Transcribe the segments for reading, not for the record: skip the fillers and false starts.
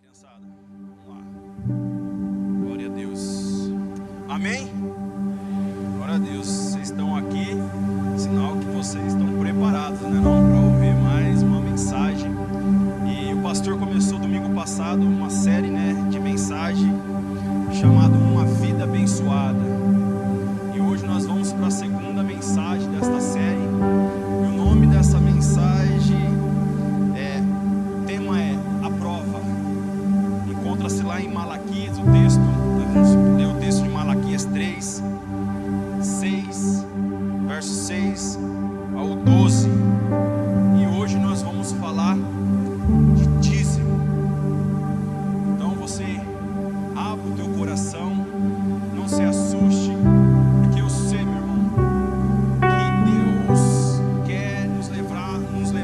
Criançada, vamos lá. Glória a Deus. Amém? Glória a Deus. Vocês estão aqui, sinal que vocês estão preparados, né, não, para ouvir mais uma mensagem. E o pastor começou domingo passado uma série, né, de mensagem chamada Uma Vida Abençoada. E hoje nós vamos para a segunda mensagem desta série. E o nome dessa mensagem encontra-se lá em Malaquias, o texto, nós vamos ler o texto de Malaquias 3, 6, verso 6 ao 12, e hoje nós vamos falar de dízimo. Então você abre o teu coração, não se assuste, porque eu sei, meu irmão, que Deus quer nos levar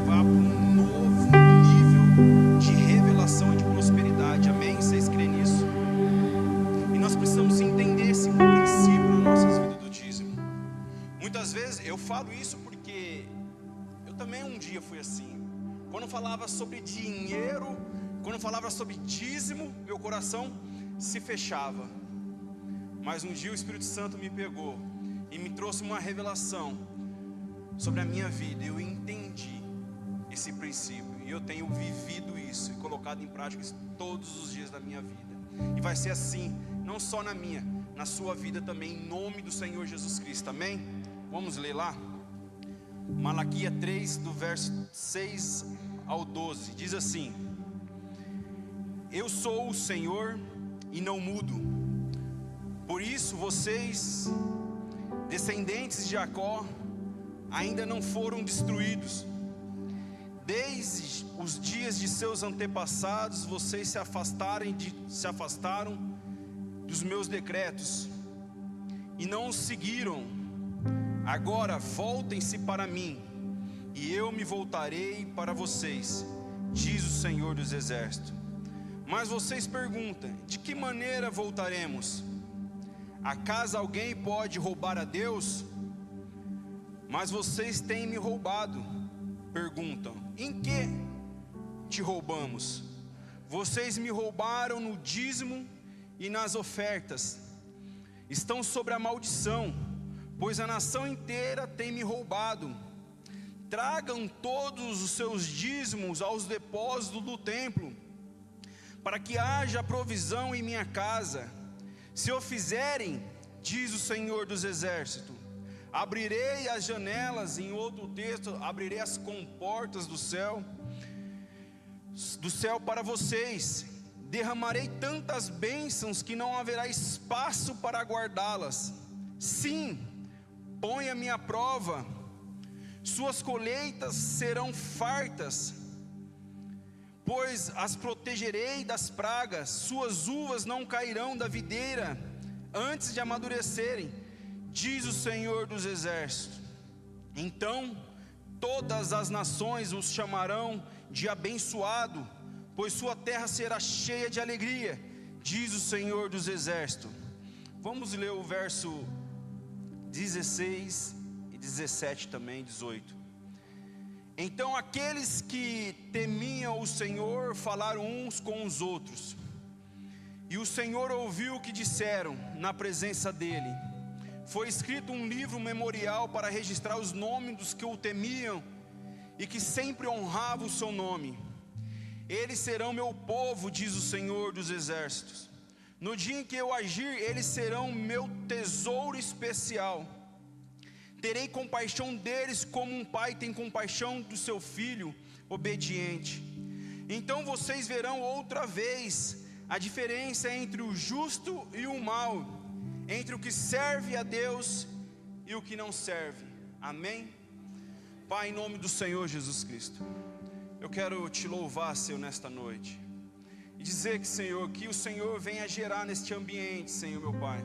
para um novo nível de revelação e de prosperidade. Amém? Vocês creem nisso? E nós precisamos entender esse princípio nas nossas vidas do dízimo. Muitas vezes eu falo isso porque eu também um dia fui assim. Quando falava sobre dinheiro, quando falava sobre dízimo, meu coração se fechava. Mas um dia o Espírito Santo me pegou e me trouxe uma revelação sobre a minha vida. Eu entendi esse princípio e eu tenho vivido isso e colocado em prática isso todos os dias da minha vida. E vai ser assim, não só na minha, na sua vida também, em nome do Senhor Jesus Cristo. Amém? Vamos ler lá? Malaquias 3, do verso 6 ao 12, diz assim: Eu sou o Senhor e não mudo. Por isso vocês, descendentes de Jacó, ainda não foram destruídos. Desde os dias de seus antepassados, vocês se afastaram dos meus decretos e não os seguiram. Agora voltem-se para mim, e eu me voltarei para vocês, diz o Senhor dos Exércitos. Mas vocês perguntam: de que maneira voltaremos? Acaso alguém pode roubar a Deus? Mas vocês têm me roubado. Perguntam: em que te roubamos? Vocês me roubaram no dízimo e nas ofertas. Estão sobre a maldição, pois a nação inteira tem me roubado. Tragam todos os seus dízimos aos depósitos do templo, para que haja provisão em minha casa. Se o fizerem, diz o Senhor dos Exércitos, abrirei as janelas, em outro texto, abrirei as comportas do céu para vocês. Derramarei tantas bênçãos que não haverá espaço para guardá-las. Sim, ponha-me à prova, suas colheitas serão fartas, pois as protegerei das pragas. Suas uvas não cairão da videira antes de amadurecerem, diz o Senhor dos Exércitos. Então todas as nações os chamarão de abençoado, pois sua terra será cheia de alegria, diz o Senhor dos Exércitos. Vamos ler o verso 16 e 17 também, 18. Então aqueles que temiam o Senhor falaram uns com os outros, e o Senhor ouviu o que disseram na presença dele. Foi escrito um livro memorial para registrar os nomes dos que o temiam e que sempre honravam o seu nome. Eles serão meu povo, diz o Senhor dos Exércitos. No dia em que eu agir, eles serão meu tesouro especial. Terei compaixão deles como um pai tem compaixão do seu filho obediente. Então vocês verão outra vez a diferença entre o justo e o mal, entre o que serve a Deus e o que não serve. Amém? Pai, em nome do Senhor Jesus Cristo, eu quero te louvar, Senhor, nesta noite, e dizer que, Senhor, que o Senhor venha gerar neste ambiente, Senhor, meu Pai,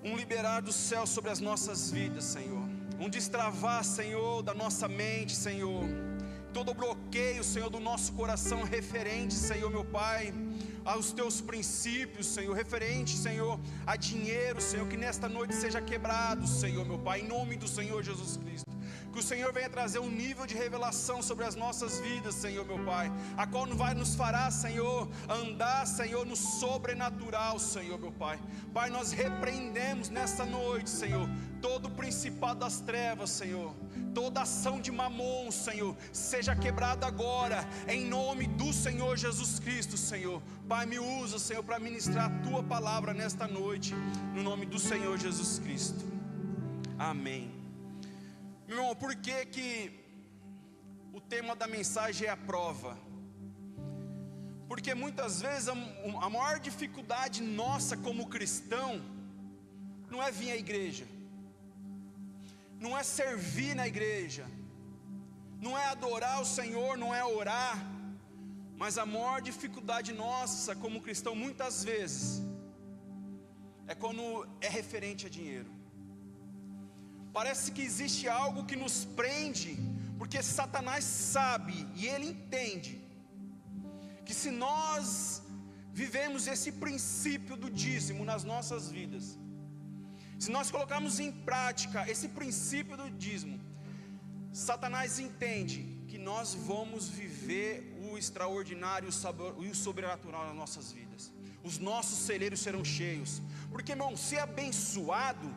um liberar do céu sobre as nossas vidas, Senhor, um destravar, Senhor, da nossa mente, Senhor, todo bloqueio, Senhor, do nosso coração referente, Senhor, meu Pai, aos teus princípios, Senhor, referente, Senhor, a dinheiro, Senhor, que nesta noite seja quebrado, Senhor, meu Pai, em nome do Senhor Jesus Cristo. Que Que o Senhor venha trazer um nível de revelação sobre as nossas vidas, Senhor meu Pai, a qual vai nos fará, Senhor, andar, Senhor, no sobrenatural, Senhor meu Pai. Pai, nós repreendemos nessa noite, Senhor, todo o principado das trevas, Senhor. Toda ação de mamon, Senhor, seja quebrada agora, em nome do Senhor Jesus Cristo, Senhor. Pai, me usa, Senhor, para ministrar a Tua palavra nesta noite, no nome do Senhor Jesus Cristo. Amém. Meu irmão, por que o tema da mensagem é a prova? Porque muitas vezes a maior dificuldade nossa como cristão não é vir à igreja, não é servir na igreja, não é adorar o Senhor, não é orar, mas a maior dificuldade nossa como cristão muitas vezes é quando é referente a dinheiro. Parece que existe algo que nos prende, porque Satanás sabe e ele entende que se nós vivemos esse princípio do dízimo nas nossas vidas, se nós colocarmos em prática esse princípio do dízimo, Satanás entende que nós vamos viver o extraordinário e o sobrenatural nas nossas vidas. Os nossos celeiros serão cheios. Porque, irmão, ser abençoado,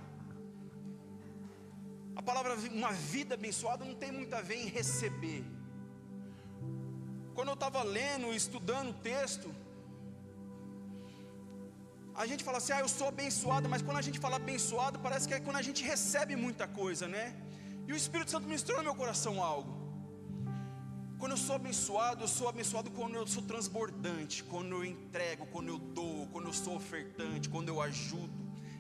a palavra uma vida abençoada não tem muito a ver em receber. Quando eu estava lendo, estudando o texto, a gente fala assim, eu sou abençoado, mas quando a gente fala abençoado, parece que é quando a gente recebe muita coisa, né? E o Espírito Santo ministrou no meu coração algo. Quando eu sou abençoado quando eu sou transbordante, quando eu entrego, quando eu dou, quando eu sou ofertante, quando eu ajudo.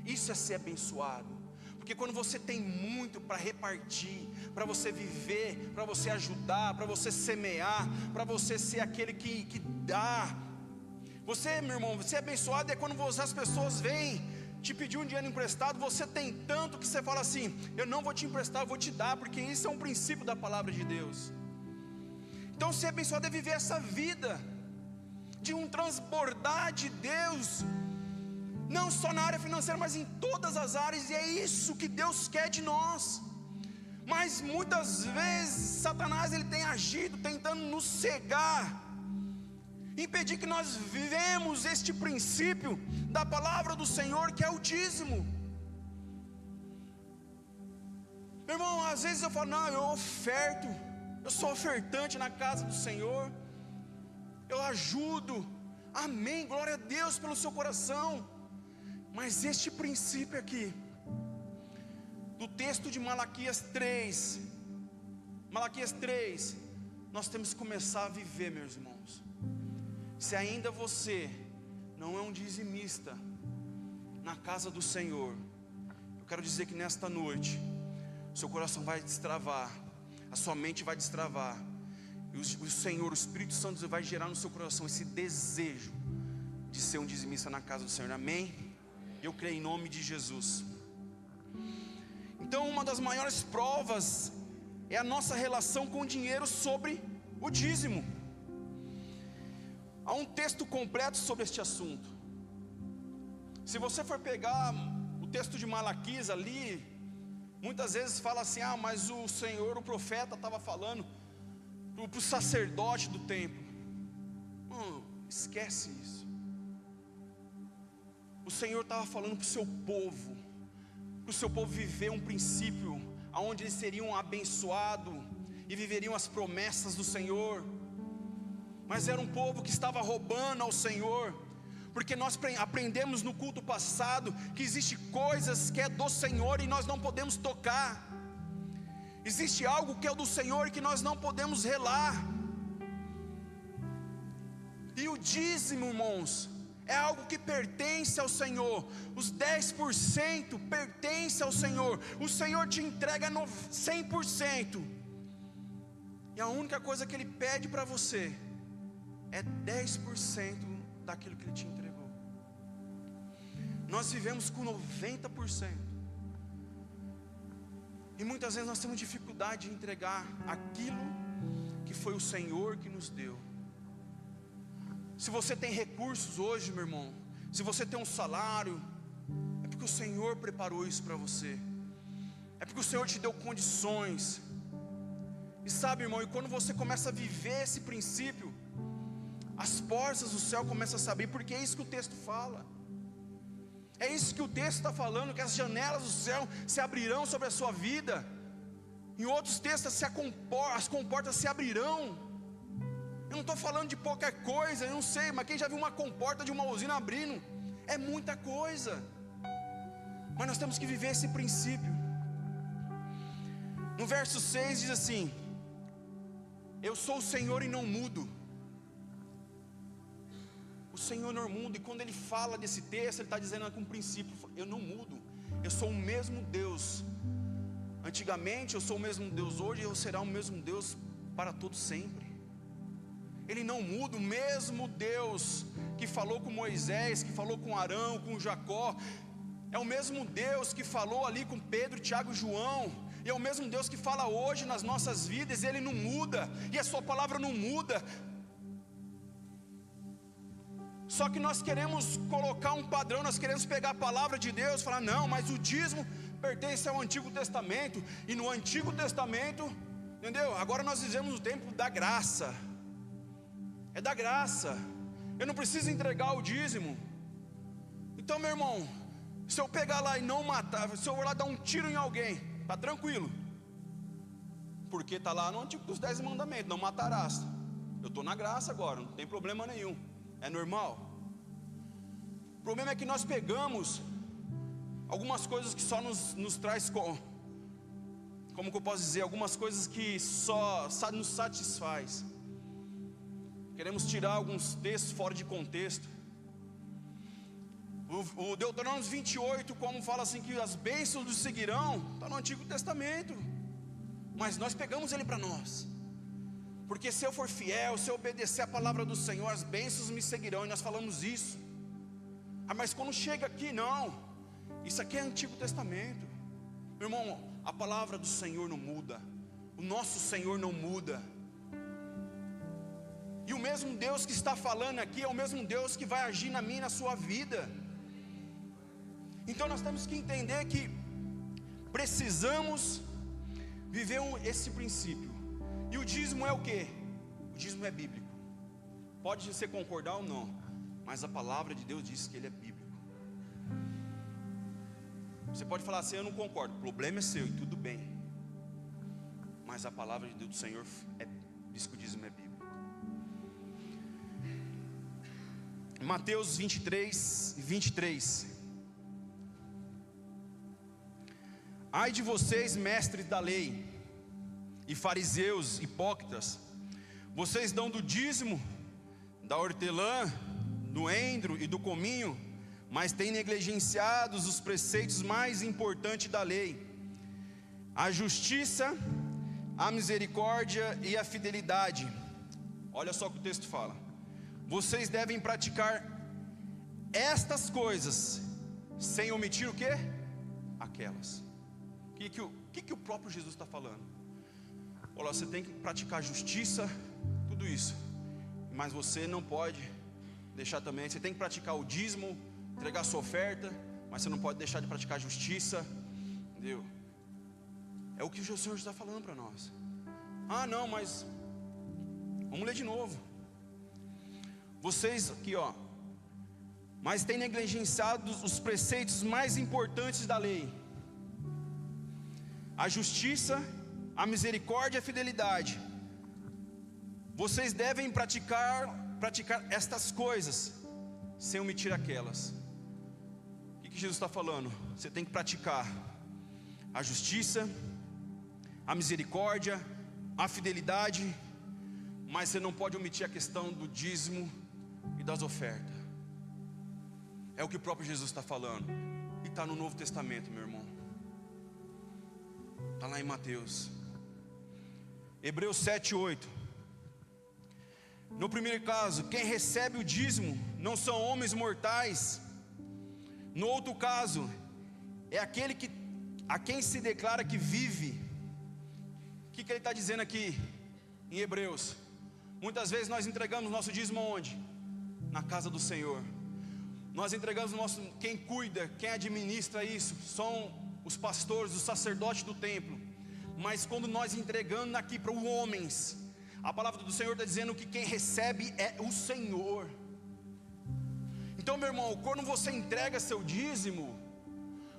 Isso é ser abençoado. Porque quando você tem muito para repartir, para você viver, para você ajudar, para você semear, para você ser aquele que dá. Você, meu irmão, você é abençoado é quando as pessoas vêm te pedir um dinheiro emprestado, você tem tanto que você fala assim, eu não vou te emprestar, eu vou te dar, porque isso é um princípio da palavra de Deus. Então ser abençoado é viver essa vida de um transbordar de Deus, não só na área financeira, mas em todas as áreas, e é isso que Deus quer de nós. Mas muitas vezes Satanás ele tem agido tentando nos cegar, impedir que nós vivemos este princípio da palavra do Senhor, que é o dízimo. Meu irmão, às vezes eu falo, não, eu oferto, eu sou ofertante na casa do Senhor, eu ajudo, amém, glória a Deus pelo seu coração. Mas este princípio aqui, do texto de Malaquias 3, nós temos que começar a viver, meus irmãos. Se ainda você não é um dizimista na casa do Senhor, eu quero dizer que nesta noite, seu coração vai destravar, a sua mente vai destravar, e o Senhor, o Espírito Santo vai gerar no seu coração esse desejo de ser um dizimista na casa do Senhor, amém? Eu creio em nome de Jesus. Então uma das maiores provas é a nossa relação com o dinheiro sobre o dízimo. Há um texto completo sobre este assunto. Se você for pegar o texto de Malaquias ali, muitas vezes fala assim, mas o Senhor, o profeta estava falando para o sacerdote do templo. Esquece isso. O Senhor estava falando para o seu povo viver um princípio onde eles seriam abençoados e viveriam as promessas do Senhor. Mas era um povo que estava roubando ao Senhor, porque nós aprendemos no culto passado que existe coisas que é do Senhor e nós não podemos tocar. Existe algo que é do Senhor que nós não podemos relar. E o dízimo, irmãos, é algo que pertence ao Senhor. Os 10% pertence ao Senhor. O Senhor te entrega 100%. E a única coisa que Ele pede para você é 10% daquilo que Ele te entregou. Nós vivemos com 90%. E muitas vezes nós temos dificuldade de entregar aquilo que foi o Senhor que nos deu. Se você tem recursos hoje, meu irmão, se você tem um salário, porque o Senhor preparou isso para você, é porque o Senhor te deu condições. E sabe, irmão, e quando você começa a viver esse princípio, as portas do céu começam a se abrir, porque é isso que o texto fala. É isso que o texto está falando, que as janelas do céu se abrirão sobre a sua vida. Em outros textos, as comportas se abrirão. Eu não estou falando de pouca coisa, eu não sei, mas quem já viu uma comporta de uma usina abrindo? É muita coisa. Mas nós temos que viver esse princípio. No verso 6 diz assim: eu sou o Senhor e não mudo. O Senhor não muda. E quando ele fala desse texto, ele está dizendo com um princípio: eu não mudo, eu sou o mesmo Deus. Antigamente eu sou o mesmo Deus hoje, e eu será o mesmo Deus para todo sempre. Ele não muda. O mesmo Deus que falou com Moisés, que falou com Arão, com Jacó, é o mesmo Deus que falou ali com Pedro, Tiago e João, e é o mesmo Deus que fala hoje nas nossas vidas. Ele não muda, e a sua palavra não muda. Só que nós queremos colocar um padrão, nós queremos pegar a palavra de Deus e falar: não, mas o dízimo pertence ao Antigo Testamento, e no Antigo Testamento, entendeu? Agora nós vivemos o tempo da graça. É da graça, eu não preciso entregar o dízimo. Então, meu irmão, se eu pegar lá e não matar, se eu for lá dar um tiro em alguém, tá tranquilo, porque está lá no Antigo dos 10 mandamentos: não matarás. Eu estou na graça agora, não tem problema nenhum, é normal. O problema é que nós pegamos algumas coisas que só nos traz, como que eu posso dizer, algumas coisas que só nos satisfaz. Queremos tirar alguns textos fora de contexto. O Deuteronômio 28, como fala assim, que as bênçãos nos seguirão, está no Antigo Testamento, mas nós pegamos ele para nós, porque se eu for fiel, se eu obedecer a palavra do Senhor, as bênçãos me seguirão, e nós falamos isso. Mas quando chega aqui, não, isso aqui é Antigo Testamento. Meu irmão, a palavra do Senhor não muda, o nosso Senhor não muda. E o mesmo Deus que está falando aqui é o mesmo Deus que vai agir na minha e na sua vida. Então nós temos que entender que precisamos viver esse princípio. E o dízimo é o quê? O dízimo é bíblico. Pode você concordar ou não, mas a palavra de Deus diz que ele é bíblico. Você pode falar assim: eu não concordo, o problema é seu, e tudo bem. Mas a palavra de Deus do Senhor diz que o dízimo é bíblico. Mateus 23, 23. Ai de vocês, mestres da lei e fariseus hipócritas, vocês dão do dízimo, da hortelã, do endro e do cominho, mas têm negligenciado os preceitos mais importantes da lei: a justiça, a misericórdia e a fidelidade. Olha só o que o texto fala: vocês devem praticar estas coisas sem omitir o quê? Aquelas. O que o próprio Jesus está falando? Olha, você tem que praticar justiça, tudo isso, mas você não pode deixar também. Você tem que praticar o dízimo, entregar a sua oferta, mas você não pode deixar de praticar justiça, entendeu? É o que o Senhor está falando para nós. Ah, não, mas vamos ler de novo. Vocês aqui, ó, mas têm negligenciado os preceitos mais importantes da lei: a justiça, a misericórdia e a fidelidade. Vocês devem praticar estas coisas sem omitir aquelas. O que Jesus está falando? Você tem que praticar a justiça, a misericórdia, a fidelidade, mas você não pode omitir a questão do dízimo e das ofertas. É o que o próprio Jesus está falando, e está no Novo Testamento, meu irmão. Está lá em Mateus. Hebreus 7, 8. No primeiro caso, quem recebe o dízimo não são homens mortais. No outro caso, é aquele a quem se declara que vive. O que ele está dizendo aqui em Hebreus? Muitas vezes nós entregamos nosso dízimo onde? Na casa do Senhor. Nós entregamos quem cuida, quem administra isso, são os pastores, os sacerdotes do templo. Mas quando nós entregamos aqui para os homens, a palavra do Senhor está dizendo que quem recebe é o Senhor. Então, meu irmão, quando você entrega seu dízimo,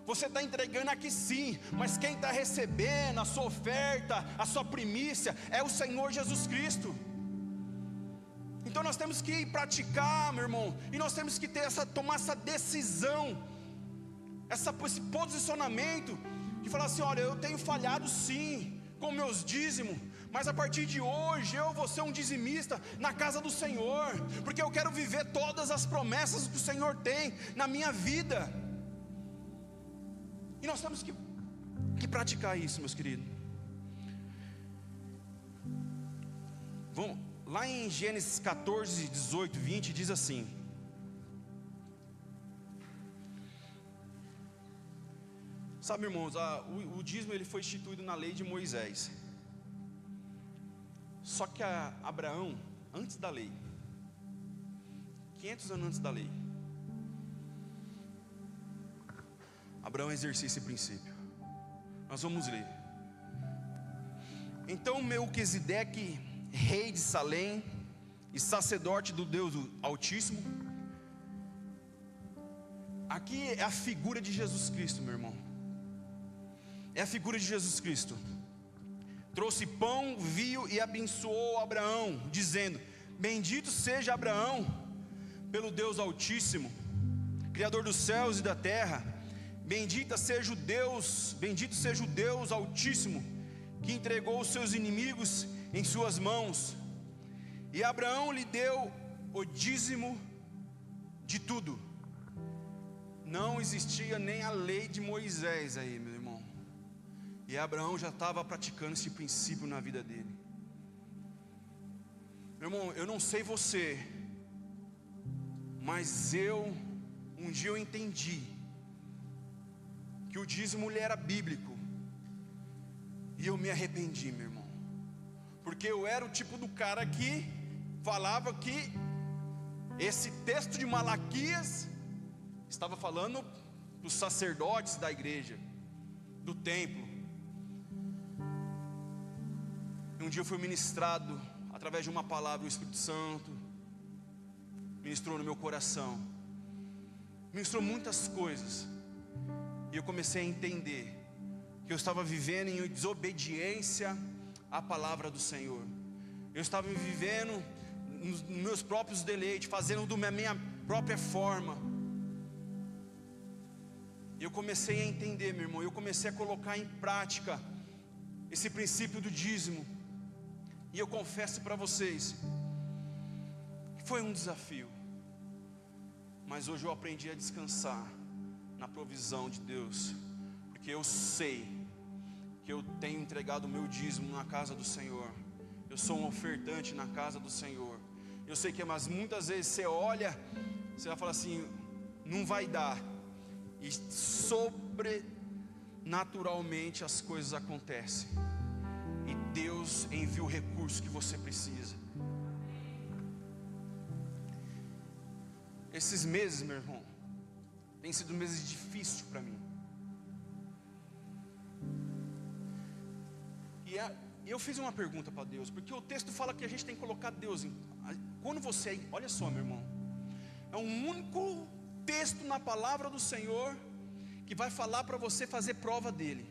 você está entregando aqui sim, mas quem está recebendo a sua oferta, a sua primícia, é o Senhor Jesus Cristo. Então nós temos que praticar, meu irmão, e nós temos que tomar essa decisão, esse posicionamento, de falar assim: olha, eu tenho falhado sim, com meus dízimos, mas a partir de hoje eu vou ser um dizimista na casa do Senhor, porque eu quero viver todas as promessas que o Senhor tem na minha vida. E nós temos que praticar isso, meus queridos. Vamos lá em Gênesis 14, 18, 20, diz assim: sabe, irmãos, o dízimo ele foi instituído na lei de Moisés. Só que Abraão, antes da lei, 500 anos antes da lei, Abraão exercia esse princípio. Nós vamos ler. Então Melquisedeque, rei de Salém e sacerdote do Deus Altíssimo. Aqui é a figura de Jesus Cristo, meu irmão. É a figura de Jesus Cristo. Trouxe pão, vinho e abençoou Abraão, dizendo: bendito seja Abraão pelo Deus Altíssimo, Criador dos céus e da terra. Bendito seja o Deus Altíssimo, que entregou os seus inimigos em suas mãos. E Abraão lhe deu o dízimo de tudo. Não existia nem a lei de Moisés aí, meu irmão. E Abraão já estava praticando esse princípio na vida dele. Meu irmão, eu não sei você, mas um dia eu entendi que o dízimo ele era bíblico. E eu me arrependi, meu irmão, porque eu era o tipo do cara que falava que esse texto de Malaquias estava falando dos sacerdotes da igreja, do templo. Um dia eu fui ministrado através de uma palavra, o Espírito Santo ministrou no meu coração, ministrou muitas coisas, e eu comecei a entender que eu estava vivendo em desobediência à palavra do Senhor. Eu estava vivendo nos meus próprios deleites, fazendo da minha própria forma. E eu comecei a entender, meu irmão, eu comecei a colocar em prática esse princípio do dízimo. E eu confesso para vocês que foi um desafio, mas hoje eu aprendi a descansar na provisão de Deus, porque eu sei que eu tenho entregado o meu dízimo na casa do Senhor. Eu sou um ofertante na casa do Senhor. Eu sei que, mas muitas vezes você olha, você vai falar assim: não vai dar, e sobrenaturalmente as coisas acontecem, e Deus envia o recurso que você precisa. Esses meses, meu irmão, tem sido meses difíceis para mim. E eu fiz uma pergunta para Deus, porque o texto fala que a gente tem que colocar Deus quando você, olha só, meu irmão, é um único texto na palavra do Senhor que vai falar para você fazer prova dele,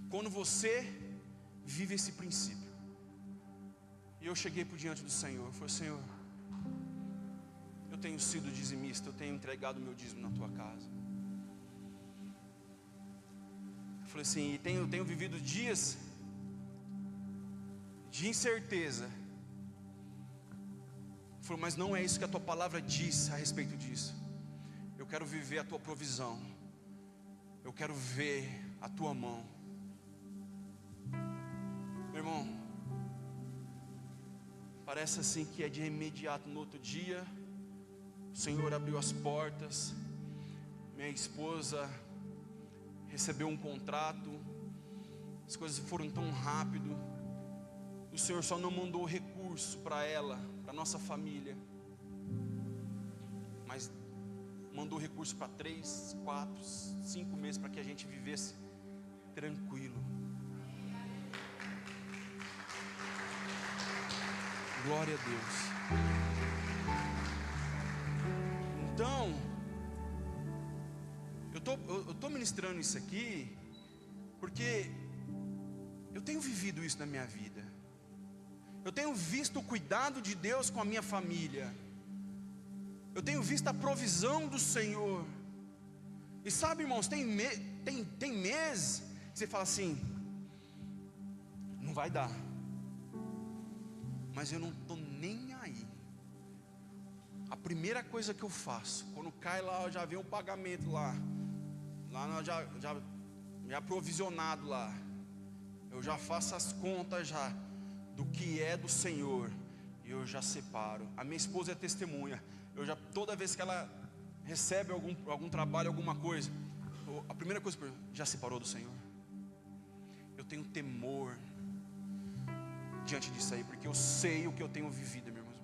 quando você vive esse princípio. E eu cheguei por diante do Senhor, falei: Senhor, eu tenho sido dizimista, eu tenho entregado meu dízimo na tua casa. Eu falei assim, e tenho vivido dias de incerteza. Eu falei: mas não é isso que a tua palavra diz a respeito disso. Eu quero viver a tua provisão, eu quero ver a tua mão. Meu irmão, parece assim que é de imediato. No outro dia, o Senhor abriu as portas, minha esposa recebeu um contrato, as coisas foram tão rápido. O Senhor só não mandou recurso para ela, para nossa família, mas mandou recurso para 3, 4, 5 meses, para que a gente vivesse tranquilo. Glória a Deus. Então, eu estou ministrando isso aqui porque eu tenho vivido isso na minha vida. Eu tenho visto o cuidado de Deus com a minha família. Eu tenho visto a provisão do Senhor. E sabe, irmãos, tem meses que você fala assim: não vai dar. Mas eu não estou nem aí. A primeira coisa que eu faço, quando cai lá, já vem um pagamento lá já provisionado lá, eu já faço as contas já do que é do Senhor, e eu já separo. A minha esposa é testemunha. Toda vez que ela recebe algum trabalho, alguma coisa, a primeira coisa, já separou do Senhor? Eu tenho temor diante disso aí, porque eu sei o que eu tenho vivido, meu irmão.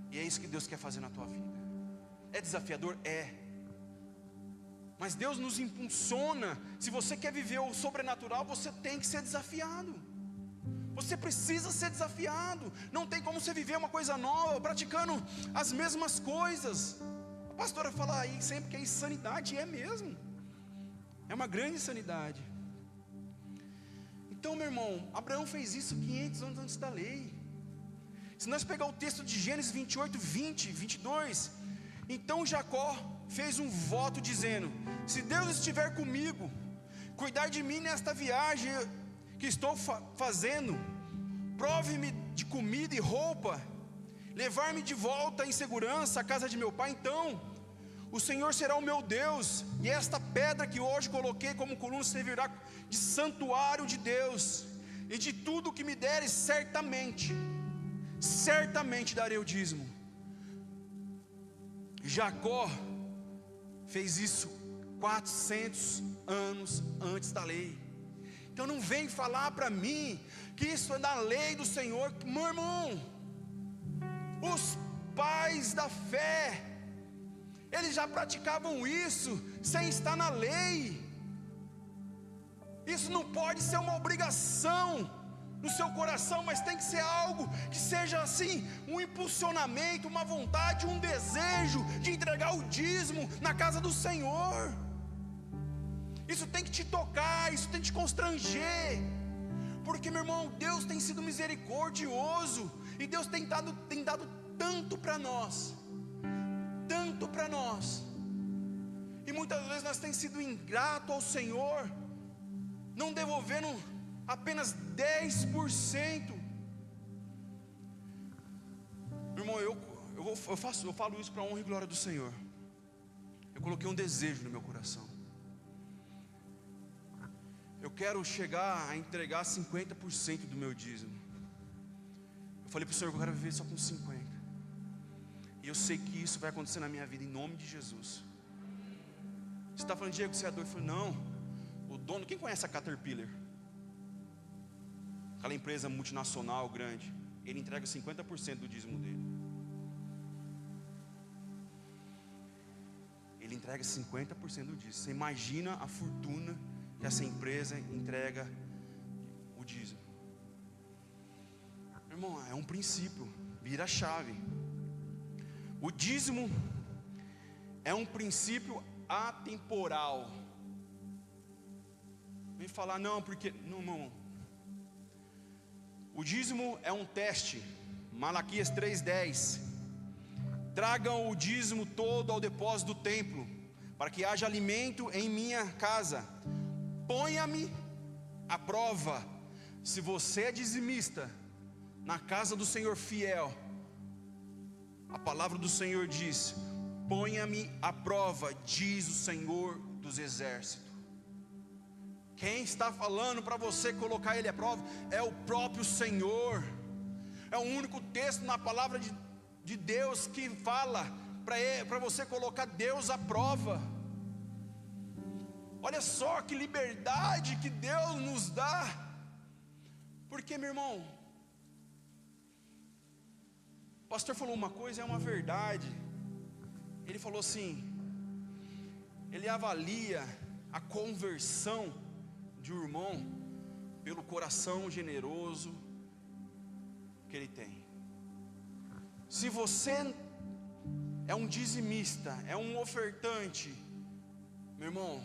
E é isso que Deus quer fazer na tua vida. É desafiador? É. Mas Deus nos impulsiona. Se você quer viver o sobrenatural, você tem que ser desafiado. Você precisa ser desafiado. Não tem como você viver uma coisa nova praticando as mesmas coisas. A pastora fala aí sempre que é insanidade, e é mesmo. É uma grande insanidade. Então, meu irmão, Abraão fez isso 500 anos antes da lei. Se nós pegar o texto de Gênesis 28, 20, 22, então Jacó fez um voto dizendo: se Deus estiver comigo, cuidar de mim nesta viagem que estou fazendo, prove-me de comida e roupa, levar-me de volta em segurança à casa de meu pai, então o Senhor será o meu Deus, e esta pedra que hoje coloquei como coluna servirá de santuário de Deus, e de tudo que me deres, certamente darei o dízimo. Jacó fez isso 400 anos antes da lei. Então não vem falar para mim que isso é da lei do Senhor. Meu irmão, os pais da fé, eles já praticavam isso sem estar na lei. Isso não pode ser uma obrigação no seu coração, mas tem que ser algo que seja assim, um impulsionamento, uma vontade, um desejo de entregar o dízimo na casa do Senhor. Isso tem que te tocar, isso tem que te constranger, porque, meu irmão, Deus tem sido misericordioso, e Deus tem dado tanto para nós, e muitas vezes nós temos sido ingratos ao Senhor, não devolvendo apenas 10%. Meu irmão, eu falo isso para a honra e glória do Senhor. Eu coloquei um desejo no meu coração. Eu quero chegar a entregar 50% do meu dízimo. Eu falei para o Senhor que eu quero viver só com 50%. E eu sei que isso vai acontecer na minha vida, em nome de Jesus. Você está falando, Diego, você é doido? Eu falei, não. O dono, quem conhece a Caterpillar? Aquela empresa multinacional grande, ele entrega 50% do dízimo dele. Ele entrega 50% do dízimo. Você imagina a fortuna que essa empresa entrega o dízimo. Irmão, é um princípio, vira a chave. O dízimo é um princípio atemporal. Vem falar, não, porque não, irmão. O dízimo é um teste. Malaquias 3:10. Tragam o dízimo todo ao depósito do templo, para que haja alimento em minha casa. Ponha-me à prova. Se você é dizimista na casa do Senhor fiel, a palavra do Senhor diz: ponha-me à prova, diz o Senhor dos exércitos. Quem está falando para você colocar Ele à prova é o próprio Senhor. É o único texto na palavra de Deus que fala para você colocar Deus à prova. Olha só que liberdade que Deus nos dá. Porque, meu irmão, o pastor falou uma coisa, é uma verdade. Ele falou assim: ele avalia a conversão de um irmão pelo coração generoso que ele tem. Se você é um dizimista, é um ofertante, meu irmão,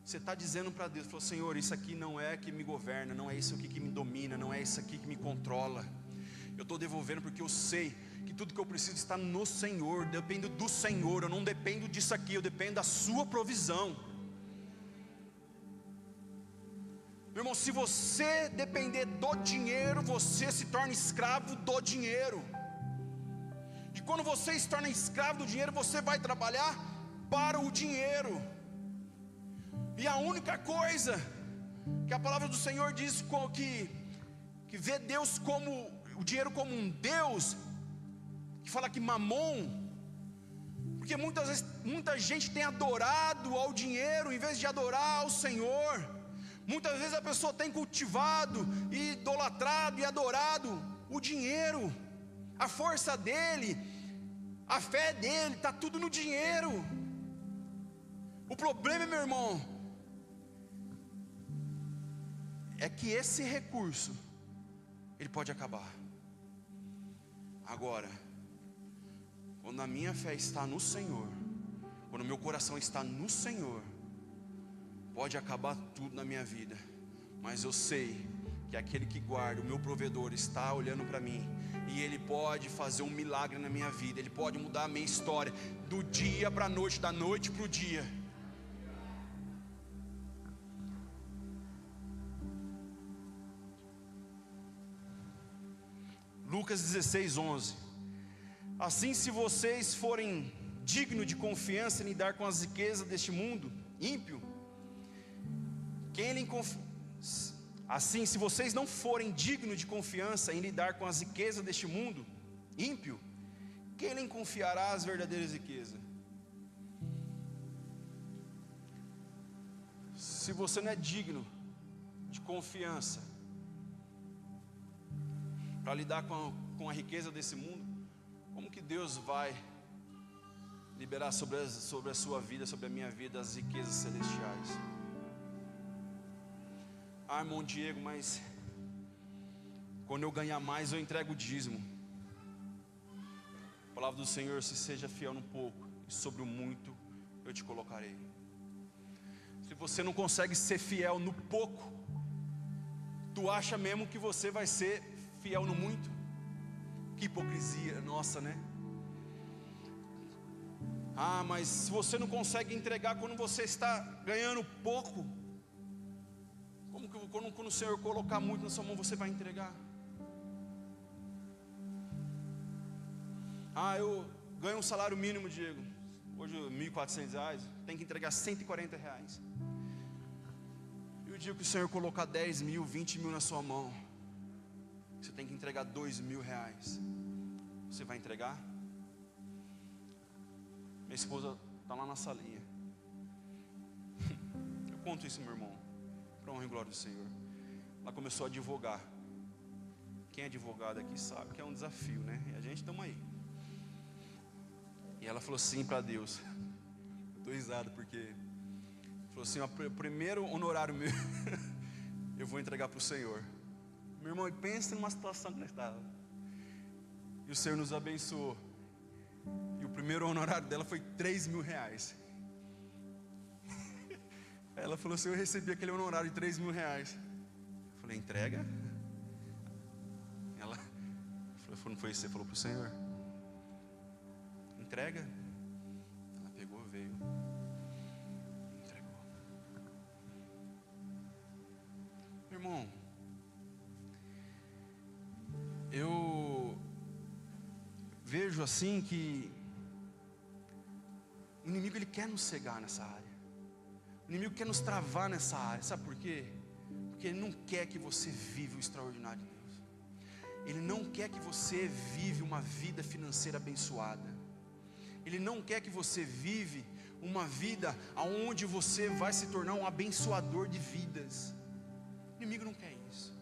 você está dizendo para Deus, falou, Senhor, isso aqui não é que me governa, não é isso aqui que me domina, não é isso aqui que me controla. Eu estou devolvendo porque eu sei que tudo que eu preciso está no Senhor, eu dependo do Senhor, eu não dependo disso aqui, eu dependo da sua provisão. Meu irmão, se você depender do dinheiro, você se torna escravo do dinheiro. E quando você se torna escravo do dinheiro, você vai trabalhar para o dinheiro. E a única coisa que a palavra do Senhor diz que vê Deus como o dinheiro como um Deus, que fala que mamon, porque muitas vezes muita gente tem adorado ao dinheiro em vez de adorar ao Senhor. Muitas vezes a pessoa tem cultivado, e idolatrado e adorado o dinheiro, a força dele, a fé dele, está tudo no dinheiro. O problema, meu irmão, é que esse recurso, ele pode acabar. Agora, quando a minha fé está no Senhor, quando o meu coração está no Senhor, pode acabar tudo na minha vida, mas eu sei que aquele que guarda, o meu provedor, está olhando para mim, e Ele pode fazer um milagre na minha vida, Ele pode mudar a minha história, do dia para a noite, da noite para o dia. Lucas 16:11. Assim, se vocês forem dignos de confiança em lidar com as riquezas deste mundo ímpio, assim, se vocês não forem dignos de confiança em lidar com as riquezas deste mundo ímpio, quem lhe confiará as verdadeiras riquezas? Se você não é digno de confiança para lidar com a riqueza desse mundo, como que Deus vai liberar sobre a sua vida, sobre a minha vida, as riquezas celestiais? Ah, irmão Diego, mas quando eu ganhar mais eu entrego o dízimo. A palavra do Senhor, se seja fiel no pouco, e sobre o muito eu te colocarei. Se você não consegue ser fiel no pouco, tu acha mesmo que você vai ser fiel no muito? Que hipocrisia nossa, né? Ah, mas se você não consegue entregar quando você está ganhando pouco, como que quando o Senhor colocar muito na sua mão, você vai entregar? Ah, eu ganho um salário mínimo, Diego, hoje R$1.400, tem que entregar R$140. E o dia que o Senhor colocar 10 mil, 20 mil na sua mão, você tem que entregar R$2.000, você vai entregar? Minha esposa está lá na salinha. Eu conto isso, meu irmão, para honra e glória do Senhor. Ela começou a advogar. Quem é advogado aqui sabe que é um desafio, né? E a gente estamos aí. E ela falou assim para Deus. Eu estou risado porque falou assim: o primeiro honorário meu eu vou entregar para o Senhor. Meu irmão, e pensa numa situação que nós estávamos. E o Senhor nos abençoou. E o primeiro honorário dela foi R$3.000. Ela falou assim: eu recebi aquele honorário de R$3.000. Eu falei: entrega? Ela falou: não foi isso que você falou para o Senhor? Entrega? Ela pegou, veio, entregou. Meu irmão, eu vejo assim que o inimigo, ele quer nos cegar nessa área. O inimigo quer nos travar nessa área. Sabe por quê? Porque ele não quer que você viva o extraordinário de Deus. Ele não quer que você vive uma vida financeira abençoada. Ele não quer que você vive uma vida onde você vai se tornar um abençoador de vidas. O inimigo não quer isso.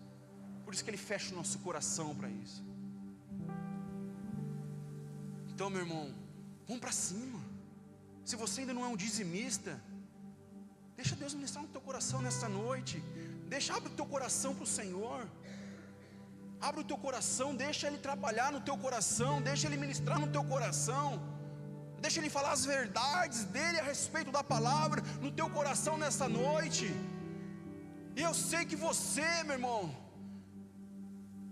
Por isso que ele fecha o nosso coração para isso. Então, meu irmão, vamos para cima. Se você ainda não é um dizimista, deixa Deus ministrar no teu coração nessa noite. Abre o teu coração para o Senhor. Abre o teu coração, deixa Ele trabalhar no teu coração, deixa Ele ministrar no teu coração, deixa Ele falar as verdades dEle a respeito da palavra no teu coração nessa noite. E eu sei que você, meu irmão,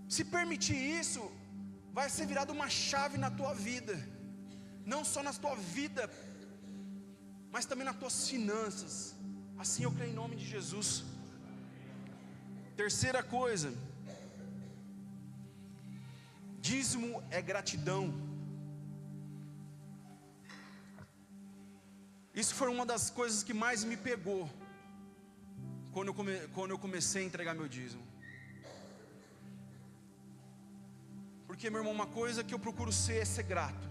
se permitir isso, vai ser virado uma chave na tua vida, não só na tua vida, mas também nas tuas finanças. Assim eu creio em nome de Jesus. Terceira coisa, dízimo é gratidão. Isso foi uma das coisas que mais me pegou quando eu comecei a entregar meu dízimo. Porque, meu irmão, uma coisa que eu procuro ser é ser grato.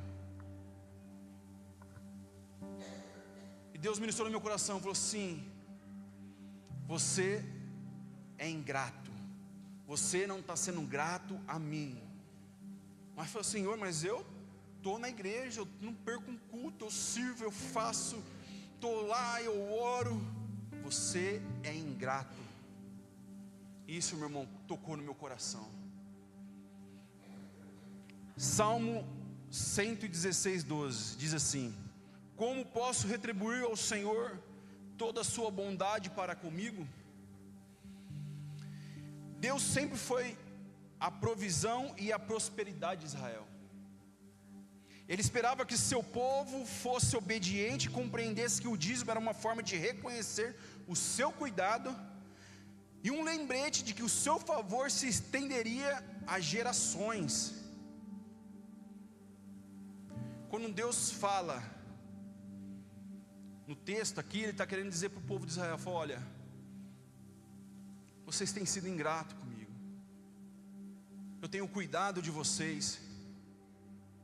E Deus ministrou no meu coração, falou assim: você é ingrato, você não está sendo grato a mim. Mas eu falei: Senhor, mas eu estou na igreja, eu não perco um culto, eu sirvo, eu faço, estou lá, eu oro. Você é ingrato. Isso, meu irmão, tocou no meu coração. Salmo 116:12 diz assim: como posso retribuir ao Senhor toda a sua bondade para comigo? Deus sempre foi a provisão e a prosperidade de Israel. Ele esperava que seu povo fosse obediente e compreendesse que o dízimo era uma forma de reconhecer o seu cuidado e um lembrete de que o seu favor se estenderia a gerações. Quando Deus fala no texto aqui, Ele está querendo dizer para o povo de Israel: olha, vocês têm sido ingratos comigo, eu tenho cuidado de vocês,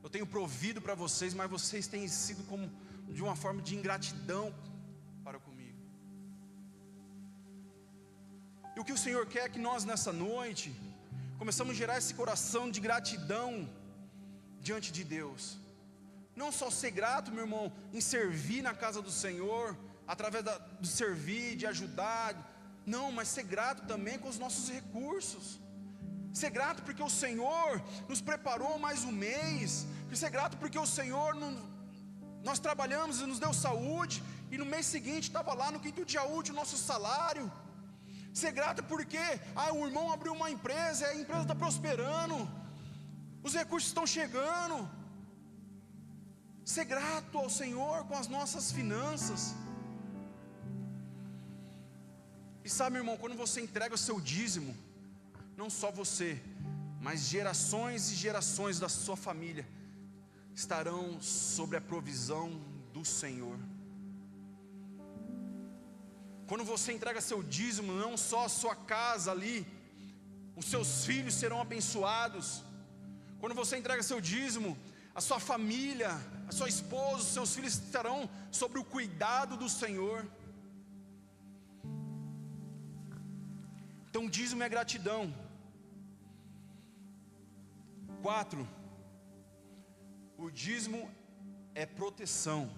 eu tenho provido para vocês, mas vocês têm sido como de uma forma de ingratidão para comigo. E o que o Senhor quer é que nós nessa noite começamos a gerar esse coração de gratidão diante de Deus. Não só ser grato, meu irmão, em servir na casa do Senhor, através de servir, de ajudar, não, mas ser grato também com os nossos recursos. Ser grato porque o Senhor nos preparou mais um mês. Ser grato porque o Senhor, nós trabalhamos e nos deu saúde, e no mês seguinte estava lá no 5º dia útil o nosso salário. Ser grato porque o irmão abriu uma empresa, a empresa está prosperando, os recursos estão chegando. Ser grato ao Senhor com as nossas finanças. E sabe, meu irmão, quando você entrega o seu dízimo, não só você, mas gerações e gerações da sua família estarão sobre a provisão do Senhor. Quando você entrega seu dízimo, não só a sua casa ali, os seus filhos serão abençoados. Quando você entrega seu dízimo, a sua família, a sua esposa, os seus filhos estarão sobre o cuidado do Senhor. Então dízimo é gratidão. 4, o dízimo é proteção.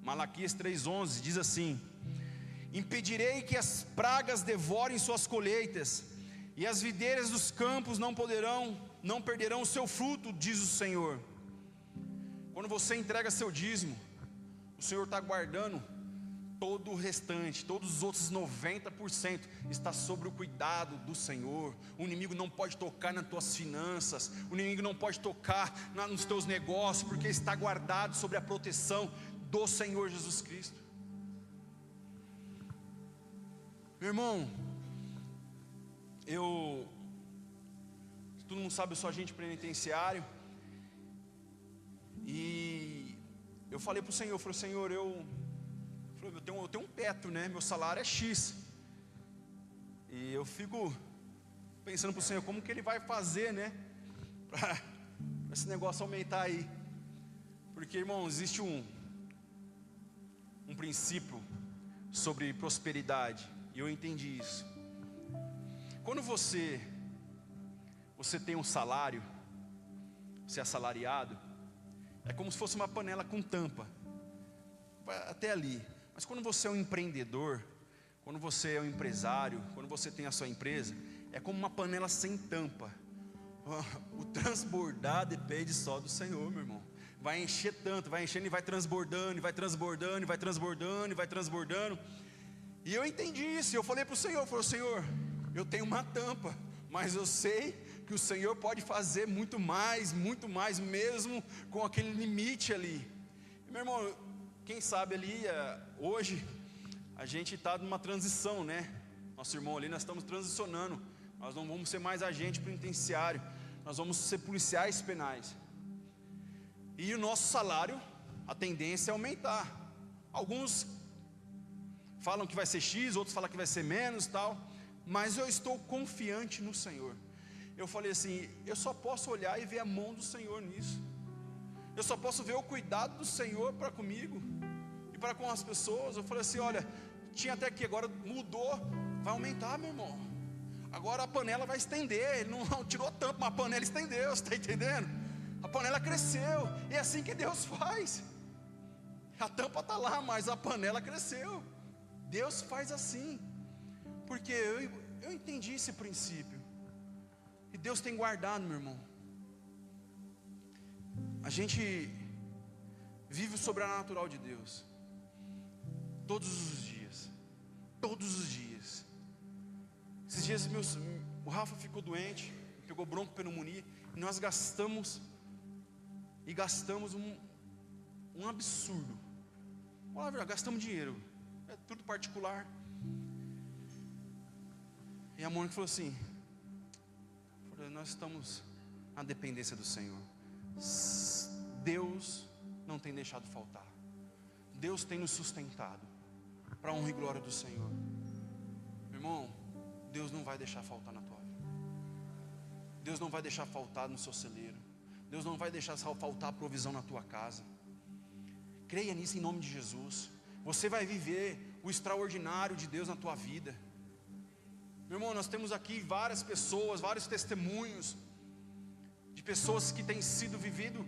Malaquias 3:11 diz assim: impedirei que as pragas devorem suas colheitas, e as videiras dos campos não perderão o seu fruto, diz o Senhor. Quando você entrega seu dízimo, o Senhor está guardando todo o restante, todos os outros 90% está sobre o cuidado do Senhor. O inimigo não pode tocar nas tuas finanças, o inimigo não pode tocar nos teus negócios, porque está guardado sobre a proteção do Senhor Jesus Cristo. Meu irmão, todo mundo sabe, eu sou agente penitenciário. E eu falei para o Senhor, Senhor, eu tenho um teto, né? Meu salário é X. E eu fico pensando para o Senhor, como que Ele vai fazer, né? Para esse negócio aumentar aí. Porque, irmão, existe um princípio sobre prosperidade, e eu entendi isso. Quando você tem um salário, você é assalariado, é como se fosse uma panela com tampa, vai até ali. Mas quando você é um empreendedor, quando você é um empresário, quando você tem a sua empresa, é como uma panela sem tampa. o transbordar depende só do Senhor, meu irmão. Vai encher tanto, vai enchendo e vai transbordando, e vai transbordando, e vai transbordando, e vai transbordando. E eu entendi isso, e eu falei para o Senhor, Senhor, eu tenho uma tampa, mas eu sei que o Senhor pode fazer muito mais mesmo com aquele limite ali. E, meu irmão, quem sabe ali, hoje, a gente está numa transição, né? Nosso irmão ali, nós estamos transicionando. Nós não vamos ser mais agente penitenciário, nós vamos ser policiais penais. E o nosso salário, a tendência é aumentar. Alguns falam que vai ser X, outros falam que vai ser menos tal. Mas eu estou confiante no Senhor. Eu falei assim, eu só posso olhar e ver a mão do Senhor nisso. Eu só posso ver o cuidado do Senhor para comigo e para com as pessoas. Eu falei assim, olha, tinha até aqui, agora mudou, vai aumentar, meu irmão. Agora a panela vai estender. Ele não tirou a tampa, mas a panela estendeu, você está entendendo? A panela cresceu, e é assim que Deus faz. A tampa está lá, mas a panela cresceu. Deus faz assim, porque eu entendi esse princípio, e Deus tem guardado, meu irmão. A gente vive o sobrenatural de Deus, todos os dias, todos os dias. Esses dias o Rafa ficou doente, pegou broncopneumonia, e nós gastamos um absurdo. Olha, gastamos dinheiro, é tudo particular. E a Mônica falou assim, nós estamos na dependência do Senhor. Deus não tem deixado faltar, Deus tem nos sustentado, para a honra e glória do Senhor. Meu irmão, Deus não vai deixar faltar na tua vida. Deus não vai deixar faltar no seu celeiro. Deus não vai deixar faltar a provisão na tua casa. Creia nisso em nome de Jesus. Você vai viver o extraordinário de Deus na tua vida. Meu irmão, nós temos aqui várias pessoas, vários testemunhos de pessoas que têm sido vivido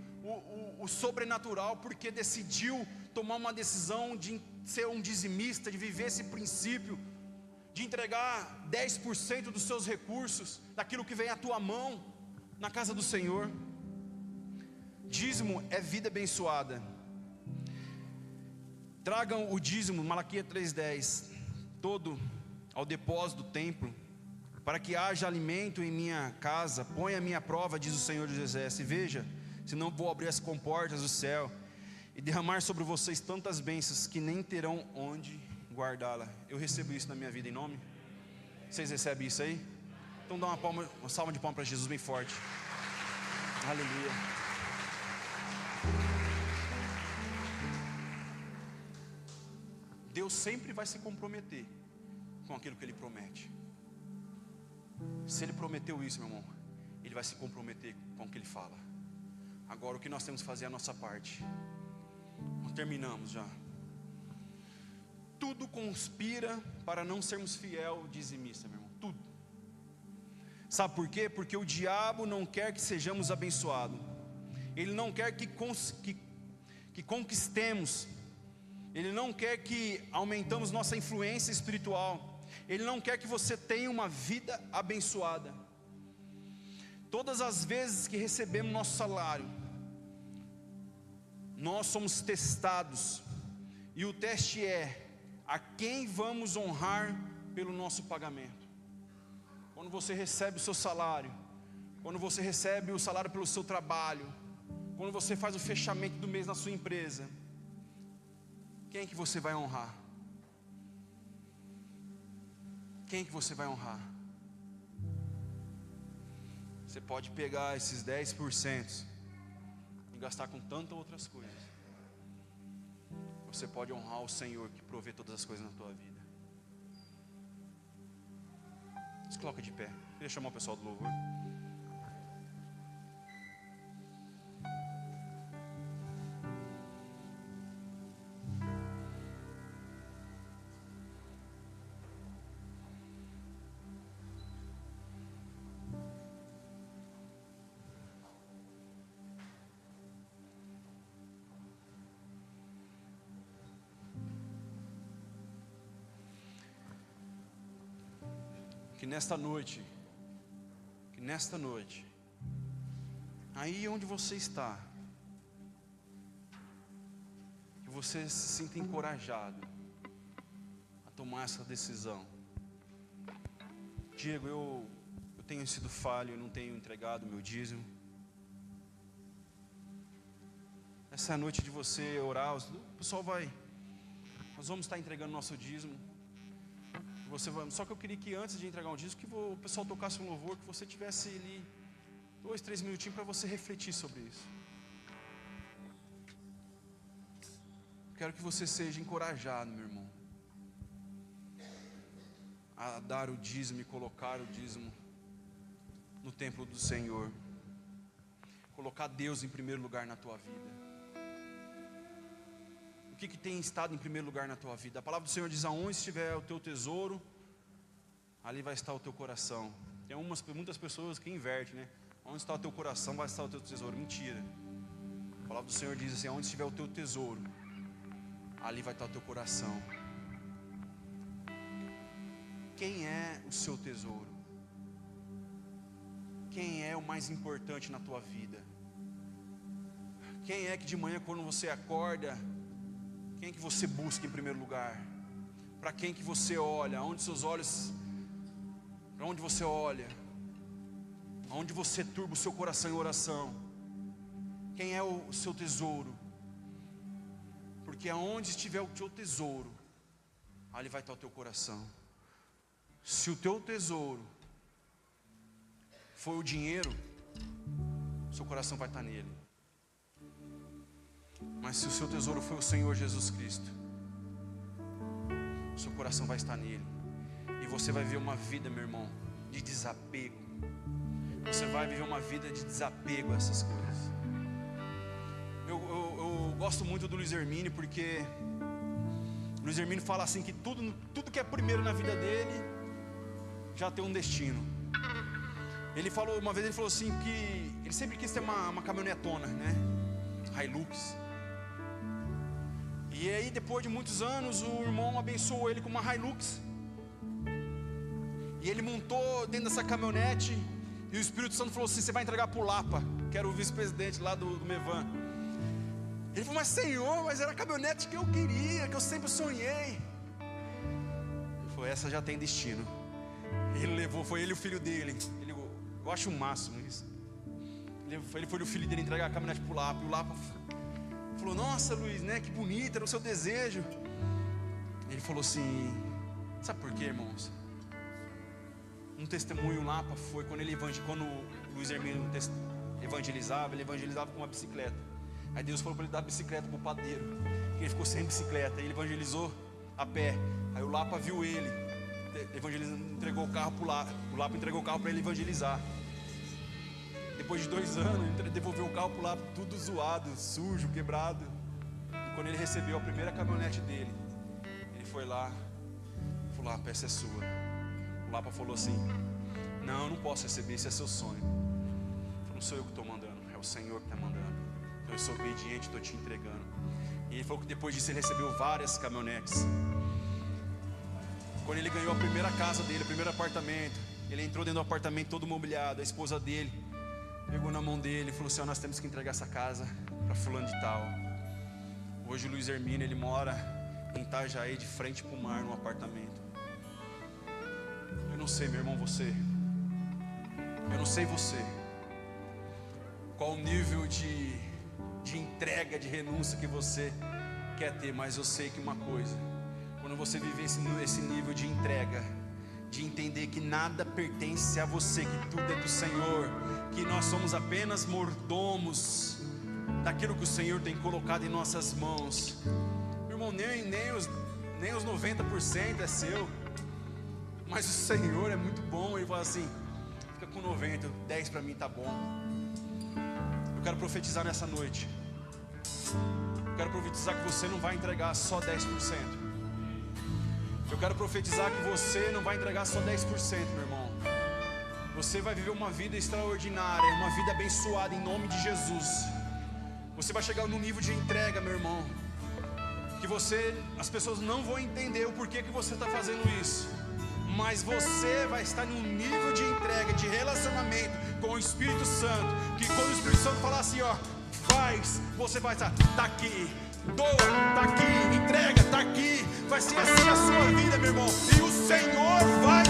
o sobrenatural, porque decidiu tomar uma decisão de ser um dizimista, de viver esse princípio, de entregar 10% dos seus recursos, daquilo que vem à tua mão, na casa do Senhor. Dízimo é vida abençoada. Tragam o dízimo, Malaquias 3:10, todo ao depósito do templo, para que haja alimento em minha casa. Ponha a minha prova, diz o Senhor dos Exércitos, e veja, se não vou abrir as comportas do céu e derramar sobre vocês tantas bênçãos que nem terão onde guardá-la. Eu recebo isso na minha vida em nome. Vocês recebem isso aí? Então dá uma salva de palmas para Jesus bem forte. Aleluia. Deus sempre vai se comprometer com aquilo que Ele promete. Se Ele prometeu isso, meu irmão, Ele vai se comprometer com o que Ele fala. Agora o que nós temos que fazer é a nossa parte. Nós terminamos já. Tudo conspira para não sermos fiel dizimista, meu irmão, tudo. Sabe por quê? Porque o diabo não quer que sejamos abençoados. Ele não quer que conquistemos. Ele não quer que aumentamos nossa influência espiritual. Ele não quer que você tenha uma vida abençoada. Todas as vezes que recebemos nosso salário, nós somos testados. E o teste é: a quem vamos honrar pelo nosso pagamento? Quando você recebe o seu salário, quando você recebe o salário pelo seu trabalho, quando você faz o fechamento do mês na sua empresa, quem que você vai honrar? Quem que você vai honrar? Você pode pegar esses 10% e gastar com tantas outras coisas. Você pode honrar o Senhor que provê todas as coisas na tua vida. Se coloca de pé. Queria chamar o pessoal do louvor. Que nesta noite, Aí onde você está, que você se sinta encorajado a tomar essa decisão. Diego, eu tenho sido falho, eu não tenho entregado o meu dízimo. Essa é a noite de você orar, o pessoal nós vamos estar entregando nosso dízimo. Só que eu queria que antes de entregar um dízimo, que o pessoal tocasse um louvor, que você tivesse ali 2, 3 minutinhos para você refletir sobre isso. Quero que você seja encorajado, meu irmão, a dar o dízimo e colocar o dízimo no templo do Senhor. Colocar Deus em primeiro lugar na tua vida. O que tem estado em primeiro lugar na tua vida? A palavra do Senhor diz: aonde estiver o teu tesouro, ali vai estar o teu coração. Tem muitas pessoas que invertem, né? Onde está o teu coração, vai estar o teu tesouro. Mentira. A palavra do Senhor diz assim: aonde estiver o teu tesouro, ali vai estar o teu coração. Quem é o seu tesouro? Quem é o mais importante na tua vida? Quem é que de manhã, quando você acorda, quem é que você busca em primeiro lugar? Para quem que você olha? Aonde seus olhos, para onde você olha? Aonde você turba o seu coração em oração? Quem é o seu tesouro? Porque aonde estiver o teu tesouro, ali vai estar o teu coração. Se o teu tesouro for o dinheiro, seu coração vai estar nele. Mas se o seu tesouro for o Senhor Jesus Cristo, seu coração vai estar nele. E você vai viver uma vida, meu irmão, de desapego. Você vai viver uma vida de desapego a essas coisas. Eu gosto muito do Luiz Hermínio, porque o Luiz Hermínio fala assim que tudo que é primeiro na vida dele já tem um destino. Uma vez ele falou assim que ele sempre quis ter uma caminhonetona, né? Hilux. E aí depois de muitos anos o irmão abençoou ele com uma Hilux. E ele montou dentro dessa caminhonete e o Espírito Santo falou assim: você vai entregar para o Lapa, que era o vice-presidente lá do Mevan. Ele falou: mas Senhor, mas era a caminhonete que eu queria, que eu sempre sonhei. Ele falou: essa já tem destino. Ele levou, foi ele e o filho dele. Eu acho o máximo isso. Ele foi o filho dele entregar a caminhonete para o Lapa. E o Lapa falou: nossa, Luiz, né, que bonito, era o seu desejo. Ele falou assim: sabe por quê, irmãos? Um testemunho Lapa foi quando o Luiz Hermínio evangelizava, ele evangelizava com uma bicicleta. Aí Deus falou para ele dar a bicicleta para o padeiro, que ele ficou sem bicicleta. Ele evangelizou a pé. Aí o Lapa viu ele, entregou o carro para o Lapa. O Lapa entregou o carro para ele evangelizar. Depois de 2 anos, ele devolveu o carro para o Lapa, tudo zoado, sujo, quebrado. E quando ele recebeu a primeira caminhonete dele, ele foi lá e falou: Lapa, essa é sua. O Lapa falou assim: não, eu não posso receber, esse é seu sonho. Ele falou: não sou eu que estou mandando, é o Senhor que está mandando. Então eu sou obediente, estou te entregando. E ele falou que depois disso ele recebeu várias caminhonetes. Quando ele ganhou a primeira casa dele, o primeiro apartamento, ele entrou dentro do apartamento todo mobiliado. A esposa dele pegou na mão dele e falou assim: nós temos que entregar essa casa para fulano de tal. Hoje o Luiz Hermínio, ele mora em Itajaí, de frente para o mar, num apartamento. Eu não sei, meu irmão, eu não sei você, qual o nível de entrega, de renúncia que você quer ter, mas eu sei que uma coisa: quando você viver esse nível de entrega, de entender que nada pertence a você, que tudo é do Senhor, que nós somos apenas mordomos daquilo que o Senhor tem colocado em nossas mãos. Meu irmão, nem os 90% é seu, mas o Senhor é muito bom. Ele fala assim: fica com 90, 10 para mim tá bom. Eu quero profetizar nessa noite. Eu quero profetizar que você não vai entregar só 10%. Eu quero profetizar que você não vai entregar só 10%, meu irmão. Você vai viver uma vida extraordinária, uma vida abençoada em nome de Jesus. Você vai chegar num nível de entrega, meu irmão, que as pessoas não vão entender o porquê que você está fazendo isso, mas você vai estar num nível de entrega, de relacionamento com o Espírito Santo, que quando o Espírito Santo falar assim, ó, faz, você vai estar, tá aqui, doa, tá aqui, entrega, tá aqui, vai ser assim a sua vida, meu irmão, e o Senhor vai